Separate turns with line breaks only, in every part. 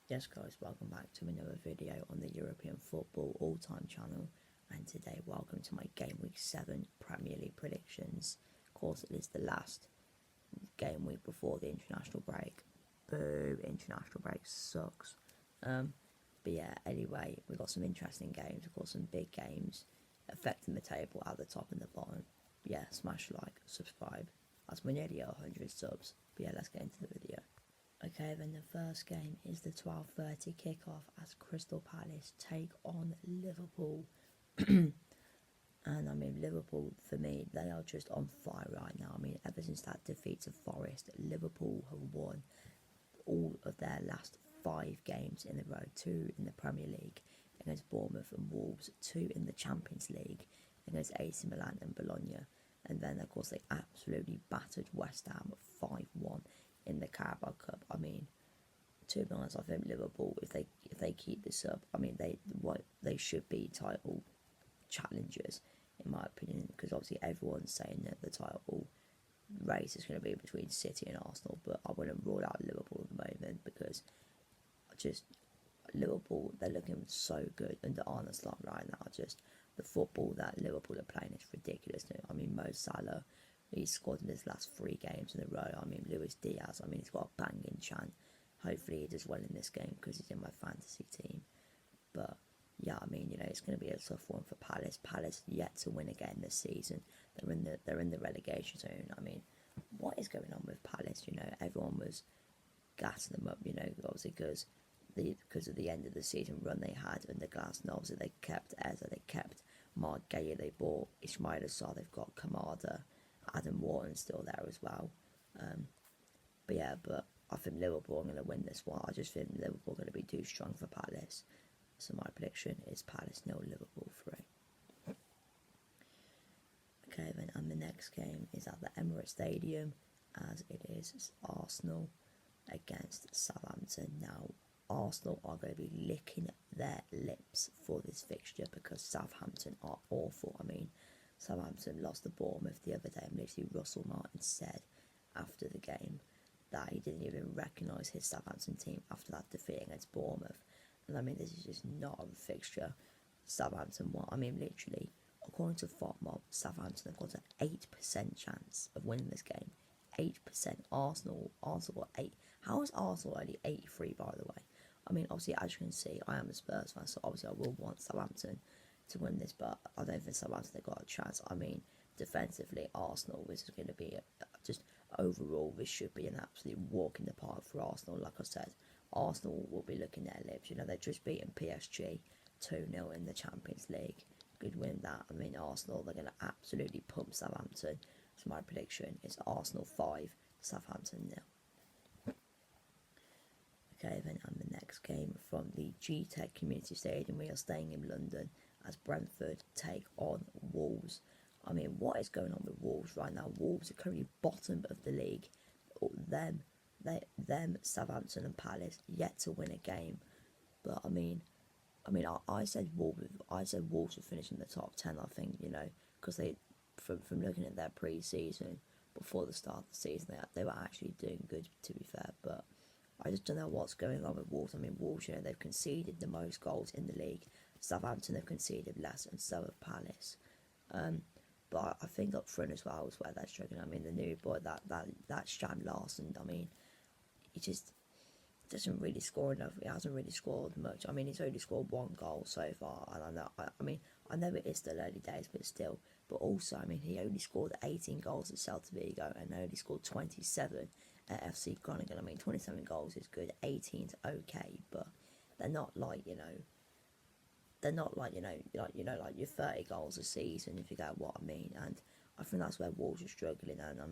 Yes guys, welcome back to another video on the European Football All-Time channel, and today welcome to my Game Week 7 Premier League predictions. Of course it is the last game week before the international break. Boo, international break sucks. But yeah, anyway, we've got some interesting games, of course some big games affecting the table at the top and the bottom. Yeah, smash like, subscribe, that's my nearly 100 subs. But yeah, let's get into the video. Okay, then the first game is the 12:30 kickoff as Crystal Palace take on Liverpool. And I mean, Liverpool, for me, they are just on fire right now. I mean, ever since that defeat to Forest, Liverpool have won all of their last 5 games in a row. 2 in the Premier League against Bournemouth and Wolves, 2 in the Champions League against AC Milan and Bologna. And then, of course, they absolutely battered West Ham 5-1 in the Carabao Cup. I mean, to be honest, I think Liverpool, if they keep this up, I mean, they should be title challengers, in my opinion, because obviously everyone's saying that the title race is going to be between City and Arsenal, but I wouldn't rule out Liverpool at the moment because Liverpool, they're looking so good under Arne Slot right now. Just the football that Liverpool are playing is ridiculous. I mean, Mo Salah, he's scored in his last 3 games in a row. I mean, Luis Diaz, I mean, he's got a banging chant. Hopefully he does well in this game because he's in my fantasy team. But yeah, I mean, it's going to be a tough one for Palace. Palace yet to win again this season. They're in the relegation zone. I mean, what is going on with Palace? Everyone was gassing them up. Obviously because of the end of the season run they had under Glasgow. Obviously they kept Eza, they kept Mark Gaya, they bought Ismail Assar, they've got Kamada, Adam Wharton still there as well. But I think Liverpool are going to win this one. I just think Liverpool are going to be too strong for Palace. So my prediction is Palace 0, Liverpool 3. Okay, then, and the next game is at the Emirates Stadium, as it is Arsenal against Southampton. Now, Arsenal are going to be licking their lips for this fixture because Southampton are awful. I mean, Southampton lost to Bournemouth the other day, and literally Russell Martin said after the game that he didn't even recognise his Southampton team after that defeat against Bournemouth. And I mean, this is just not a fixture Southampton won. I mean, literally, according to FOTMob, Southampton have got an 8% chance of winning this game. 8%. Arsenal got 8. How is Arsenal only 83, by the way? I mean, obviously, as you can see, I am a Spurs fan, so obviously I will want Southampton to win this, but I don't think Southampton have got a chance. I mean, defensively, Arsenal, this is going to be just overall, this should be an absolute walk in the park for Arsenal. Like I said, Arsenal will be looking at their lips. They've just beaten PSG 2-0 in the Champions League. Good win that. I mean, Arsenal, they're going to absolutely pump Southampton. So my prediction is Arsenal 5, Southampton 0. Okay, then, and the next game from the G-Tech Community Stadium, we are staying in London as Brentford take on Wolves. I mean, what is going on with Wolves right now? Wolves are currently bottom of the league. Them, Southampton and Palace yet to win a game. But I said Wolves would finish in the top 10. I think because they, from looking at their pre-season before the start of the season, they were actually doing good, to be fair. But I just don't know what's going on with Wolves. I mean, Wolves, they've conceded the most goals in the league. Southampton have conceded less, and so have Palace. But I think up front as well is where they're struggling. I mean, the new boy, that Stan Larson, I mean, he just doesn't really score enough. He hasn't really scored much. I mean, he's only scored 1 goal so far, and I know it is still early days, but still. But also, I mean, he only scored 18 goals at Celta Vigo and only scored 27 at FC Groningen. I mean, 27 goals is good, 18's okay, but they're not like like your 30 goals a season, if you get what I mean. And I think that's where Wolves are struggling. And I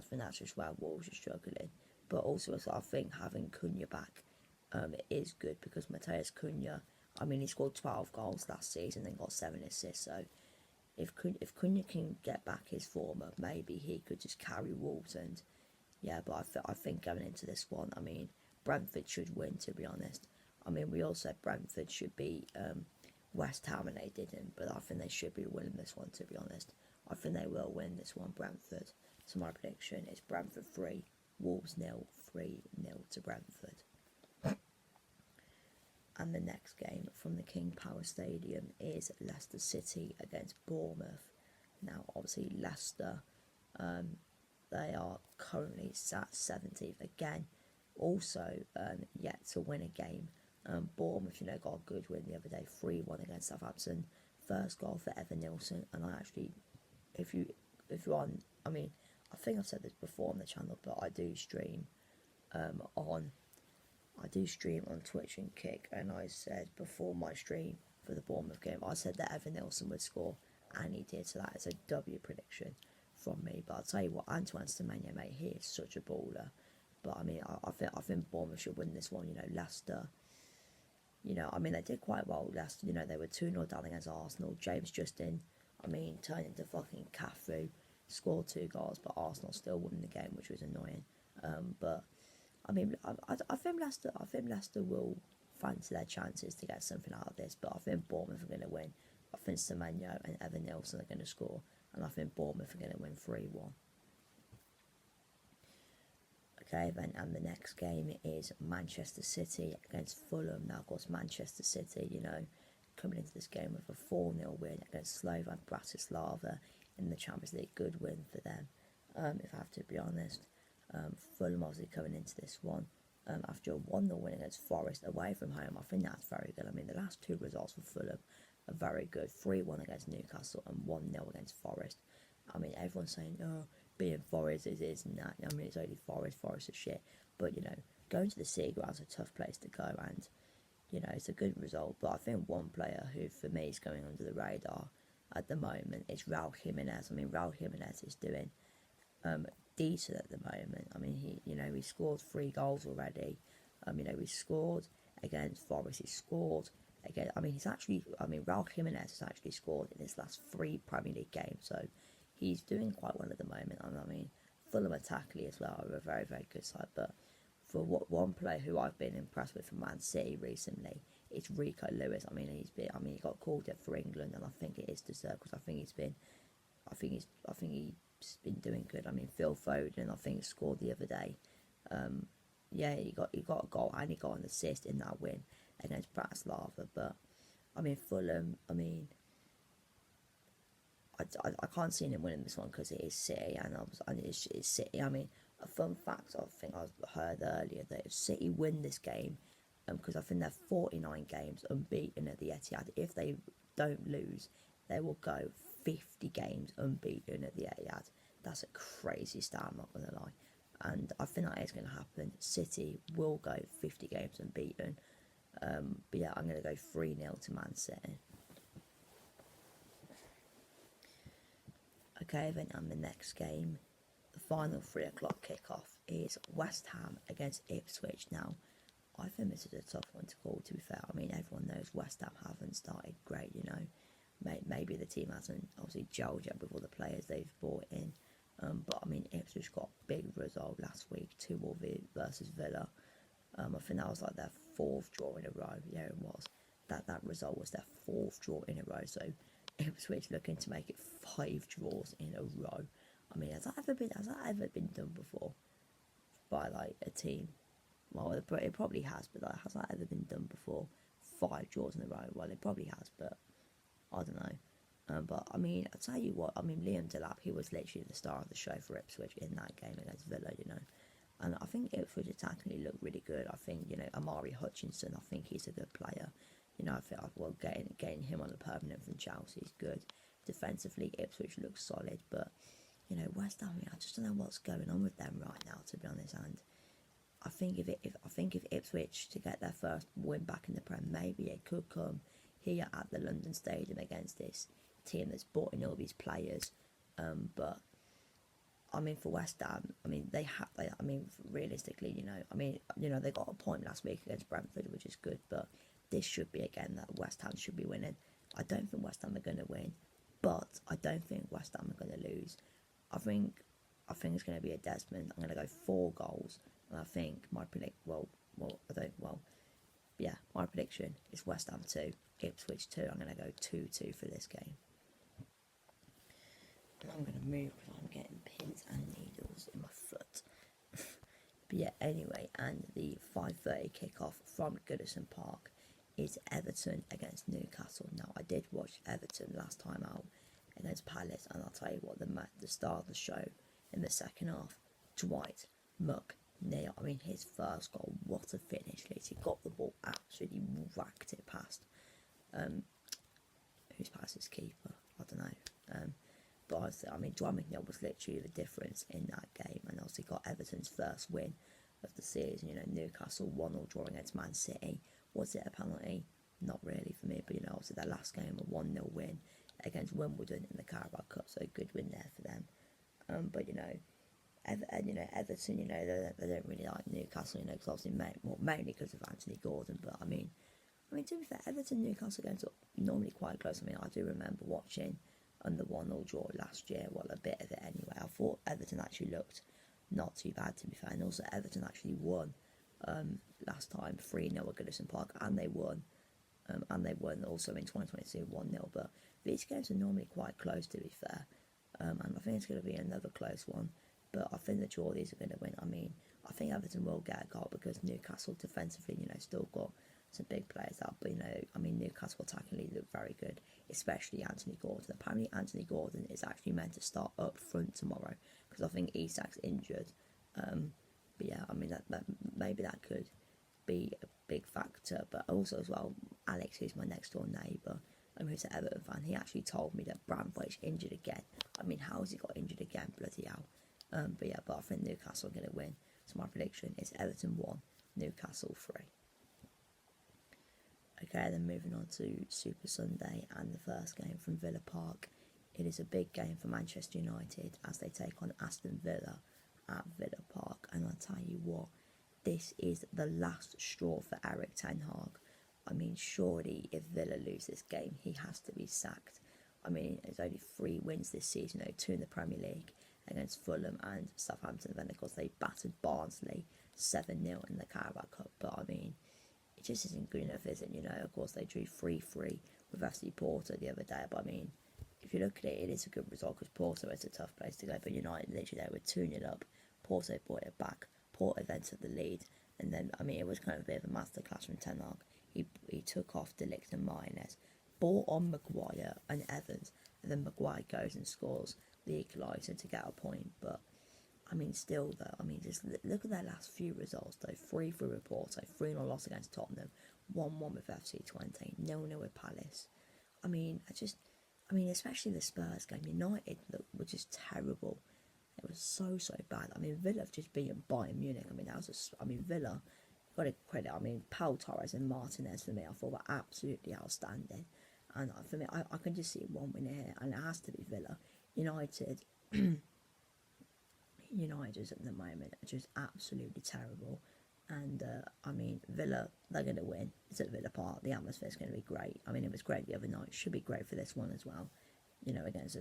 think that's just where Wolves are struggling. But also, I think having Cunha back is good because Mateus Cunha, I mean, he scored 12 goals last season and got 7 assists. So if Cunha can get back his form up, maybe he could just carry Wolves. And yeah, but I think going into this one, I mean, Brentford should win, to be honest. I mean, we all said Brentford should be West Ham and they didn't, but I think they should be winning this one, to be honest. I think they will win this one, Brentford. So my prediction is Brentford 3, Wolves 0, 3-0 to Brentford. and the next game from the King Power Stadium is Leicester City against Bournemouth. Now, obviously, Leicester, they are currently sat 17th again, also yet to win a game. Bournemouth, got a good win the other day, 3-1 against Southampton. First goal for Evan Nilsson, and I actually, if you're on, I think I've said this before on the channel, but I do stream on Twitch and Kick, and I said before my stream for the Bournemouth game, I said that Evan Nilsson would score, and he did, so that is a W prediction from me. But I'll tell you what, Antoine Semenyo, mate, he is such a baller. But I think Bournemouth should win this one. Leicester, they did quite well. Leicester, they were 2-0 down against Arsenal. James Justin, turned into fucking Cafu, scored 2 goals, but Arsenal still won the game, which was annoying. But I think Leicester will fancy their chances to get something out of this. But I think Bournemouth are going to win. I think Semenyo and Evan Nilsson are going to score, and I think Bournemouth are going to win 3-1. Okay, then, and the next game is Manchester City against Fulham. Now, of course, Manchester City, coming into this game with a 4-0 win against Slovan Bratislava in the Champions League. Good win for them, if I have to be honest. Fulham obviously coming into this one after a 1-0 win against Forest away from home. I think that's very good. The last 2 results for Fulham are very good. 3-1 against Newcastle and 1-0 against Forest. Everyone's saying, oh, being Forest is and that. It's only Forest is shit. But, going to the Sea Ground's a tough place to go, and, it's a good result. But I think one player who, for me, is going under the radar at the moment is Raul Jimenez. Raul Jimenez is doing decent at the moment. He scored 3 goals already. He scored against Forest. He scored again. Raul Jimenez has actually scored in his last 3 Premier League games. So he's doing quite well at the moment. Fulham attackly as well are a very, very good side. But for one player who I've been impressed with from Man City recently, it's Rico Lewis. He got called up for England, and I think it is deserved because I think he's been doing good. Phil Foden, I think, scored the other day. He got a goal and he got an assist in that win against Bratislava. But Fulham, I can't see him winning this one because it is City, and it's City. A fun fact I think I heard earlier that if City win this game, because I think they're 49 games unbeaten at the Etihad, if they don't lose, they will go 50 games unbeaten at the Etihad. That's a crazy stat, I'm not going to lie. And I think that is going to happen. City will go 50 games unbeaten. But yeah, I'm going to go 3-0 to Man City. Okay, then, and the next game, the final 3 o'clock kickoff, is West Ham against Ipswich. Now, I think this is a tough one to call, to be fair. Everyone knows West Ham haven't started great, Maybe the team hasn't obviously gelled yet with all the players they've brought in. But Ipswich got a big result last week, 2-0 versus Villa. I think that was like their 4th draw in a row. Yeah, it was. That result was their 4th draw in a row. So Ipswich looking to make it 5 draws in a row. Has that ever been done before by like a team? Well, it probably has, but has that ever been done before? 5 draws in a row. Well, it probably has, but I don't know. But I'll tell you what. Liam Delap, he was literally the star of the show for Ipswich in that game against Villa, And I think Ipswich attackingly looked really good. I think Amari Hutchinson. I think he's a good player. I think getting him on a permanent from Chelsea is good. Defensively, Ipswich looks solid, but West Ham. I just don't know what's going on with them right now, to be honest. And I think if Ipswich to get their first win back in the Prem, maybe it could come here at the London Stadium against this team that's brought in all these players. But for West Ham, realistically, they got a point last week against Brentford, which is good. But this should be again that West Ham should be winning. I don't think West Ham are going to win, but I don't think West Ham are going to lose. I think it's going to be a Desmond. I'm going to go 4 goals, and I think my prediction is West Ham 2, Ipswich 2. I'm going to go 2-2 for this game. And I'm going to move because I'm getting pins and needles in my foot. But yeah, anyway, and the 5:30 kickoff from Goodison Park is Everton against Newcastle. Now, I did watch Everton last time out against Palace, and I'll tell you what, the star of the show in the second half, Dwight McNeil. I mean, his first goal, what a finish, Leeds. He got the ball, absolutely whacked it past, who's past his keeper? I don't know. But honestly, I mean, Dwight McNeil was literally the difference in that game, and obviously got Everton's first win of the season. You know, Newcastle 1-0 draw against Man City. Was it a penalty? Not really for me, but you know, obviously their last game, a 1-0 win against Wimbledon in the Carabao Cup, so a good win there for them. But you know, Everton, you know, they don't really like Newcastle, you know, because obviously mainly because of Anthony Gordon. But I mean, to be fair, Everton Newcastle games are normally quite close. I mean, I do remember watching the 1-0 draw last year, well, a bit of it anyway. I thought Everton actually looked not too bad, to be fair, and also Everton actually won last time 3-0 at Goodison Park, and they won also in 2022 1-0. But these games are normally quite close, to be fair, and I think it's going to be another close one. But I think the draw these are going to win. I mean, I think Everton will get a goal because Newcastle defensively, you know, still got some big players out. But you know, I mean, Newcastle attackingly look very good, especially Anthony Gordon. Apparently, Anthony Gordon is actually meant to start up front tomorrow because I think Isak's injured. But yeah, I mean, that maybe that could be a big factor. But also as well, Alex, who's my next door neighbour, who's an Everton fan, he actually told me that Bramwich injured again. I mean, how has he got injured again? Bloody hell. But yeah, I think Newcastle are going to win. So my prediction is Everton 1, Newcastle 3. Okay, then moving on to Super Sunday and the first game from Villa Park. It is a big game for Manchester United as they take on Aston Villa at Villa Park. And I'll tell you what, this is the last straw for Eric Ten Hag. I mean, surely if Villa lose this game, he has to be sacked. I mean, it's only 3 wins this season, 2 in the Premier League against Fulham and Southampton. Then, of course, they battered Barnsley 7-0 in the Carabao Cup. But, I mean, it just isn't good enough, is it? You know, of course, they drew 3-3 with FC Porto the other day. But, I mean, if you look at it, it is a good result because Porto is a tough place to go. But United, literally, they were 2-0 up. Porto brought it back. Porto then took the lead. And then, I mean, it was kind of a bit of a masterclass from Ten Hag. He took off De Ligt and Martinez, brought on Maguire and Evans, and then Maguire goes and scores the equaliser to get a point. But I mean, still though, I mean, just look at their last few results though: 3-3 with Porto, 3-0 loss against Tottenham, 1-1 with FC Twente, 0-0 with Palace. I mean, especially the Spurs game, United were just terrible. It was so bad. I mean, Villa have just beaten Bayern Munich. I mean, Villa, got to credit. I mean, Pau Torres and Martinez for me, I thought were absolutely outstanding. And for me, I can just see one win here, and it has to be Villa. United at the moment are just absolutely terrible. And I mean, Villa, they're going to win. It's at Villa Park. The atmosphere is going to be great. I mean, it was great the other night. Should be great for this one as well. You know, against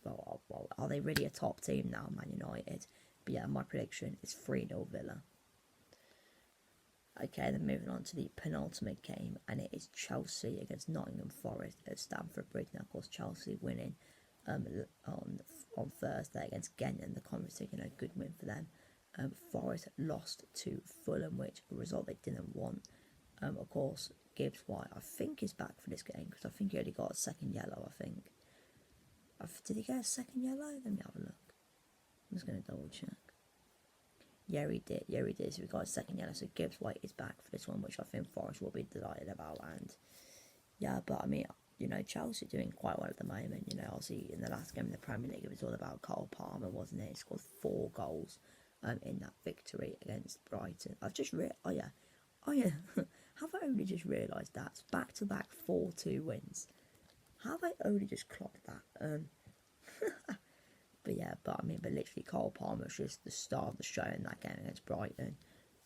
well, are they really a top team now, Man United? But yeah, my prediction is 3-0 Villa. Okay, then moving on to the penultimate game, and it is Chelsea against Nottingham Forest at Stamford Bridge. Now, of course, Chelsea winning on Thursday against Ghent in the Conference League, good win for them. Forest lost to Fulham, which a result they didn't want. Of course, Gibbs White, I think, is back for this game because I think he only got a second yellow. I think. Did he get a second yellow? Let me have a look. I'm just going to double check. Yeah, he did. So we got a second yellow. So Gibbs White is back for this one, which I think Forest will be delighted about. And yeah, but I mean, Chelsea are doing quite well at the moment. Obviously in the last game in the Premier League, it was all about Cole Palmer, wasn't it? He scored 4 goals in that victory against Brighton. I've just have I only just realised that back-to-back 4-2 wins. Have I only just clocked that? But literally Cole Palmer was just the star of the show in that game against Brighton.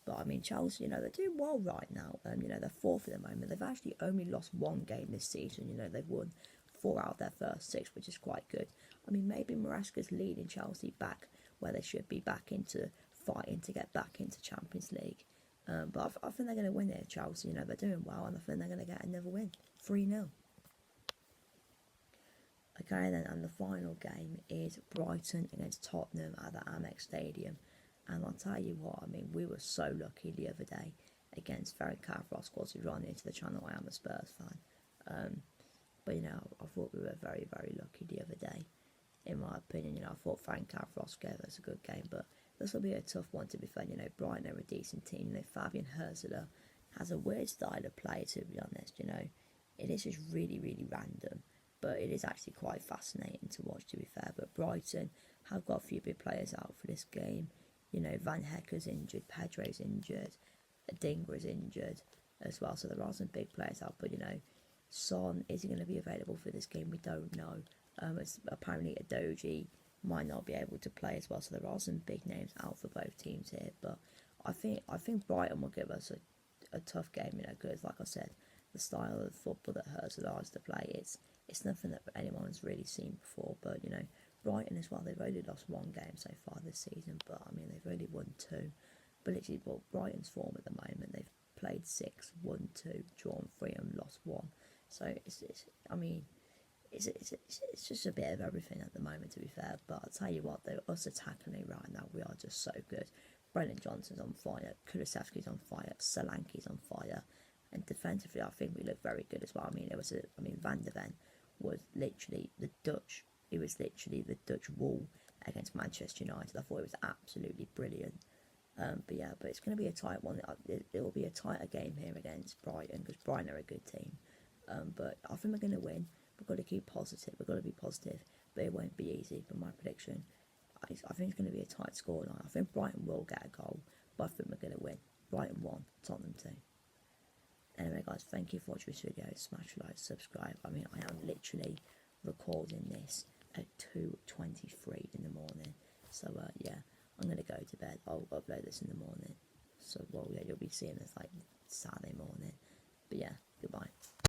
But I mean, Chelsea, they're doing well right now. They're 4th at the moment. They've actually only lost 1 game this season. They've won 4 out of their first 6, which is quite good. I mean, maybe Maresca's leading Chelsea back where they should be, back into fighting to get back into Champions League. But I think they're going to win it, Chelsea. They're doing well, and I think they're going to get another win, 3-0. Okay, then, and the final game is Brighton against Tottenham at the Amex Stadium. And I'll tell you what, we were so lucky the other day against Ferencváros. Of course, if you're new to the channel, I am a Spurs fan. But I thought we were very, very lucky the other day. In my opinion, I thought Ferencváros gave us a good game, but this will be a tough one to be fair. Brighton are a decent team. Fabian Herzler has a weird style of play, to be honest. It is just really, really random, but it is actually quite fascinating to watch, to be fair. But Brighton have got a few big players out for this game. Van Hecker's injured, Pedro's injured, Dingra's injured as well, so there are some big players out, but Son, is he going to be available for this game? We don't know. Apparently Adoji might not be able to play as well, so there are some big names out for both teams here, but I think Brighton will give us a tough game, because like I said, the style of football that Herzl likes to play, it's nothing that anyone's really seen before. But Brighton as well, they've only lost one game so far this season, but they've only won 2. But literally, Brighton's form at the moment, they've played 6, won 2, drawn 3 and lost 1. So it's just a bit of everything at the moment, to be fair. But I'll tell you what, us attacking right now, we are just so good. Brennan Johnson's on fire, Kulusevski's on fire, Solanke's on fire, and defensively I think we look very good as well. Van der Ven was literally the Dutch. He was literally the Dutch wall against Manchester United. I thought it was absolutely brilliant. But it's going to be a tight one. It will be a tighter game here against Brighton, because Brighton are a good team. But I think we're going to win. We've got to keep positive. We've got to be positive, but it won't be easy. But my prediction, I think it's going to be a tight scoreline. I think Brighton will get a goal, but I think we're going to win. Brighton 1, Tottenham 2. Anyway, guys, thank you for watching this video. Smash like, subscribe. I am literally recording this at 2:23 in the morning. So yeah, I'm going to go to bed. I'll upload this in the morning. So yeah, you'll be seeing this like Saturday morning. But yeah.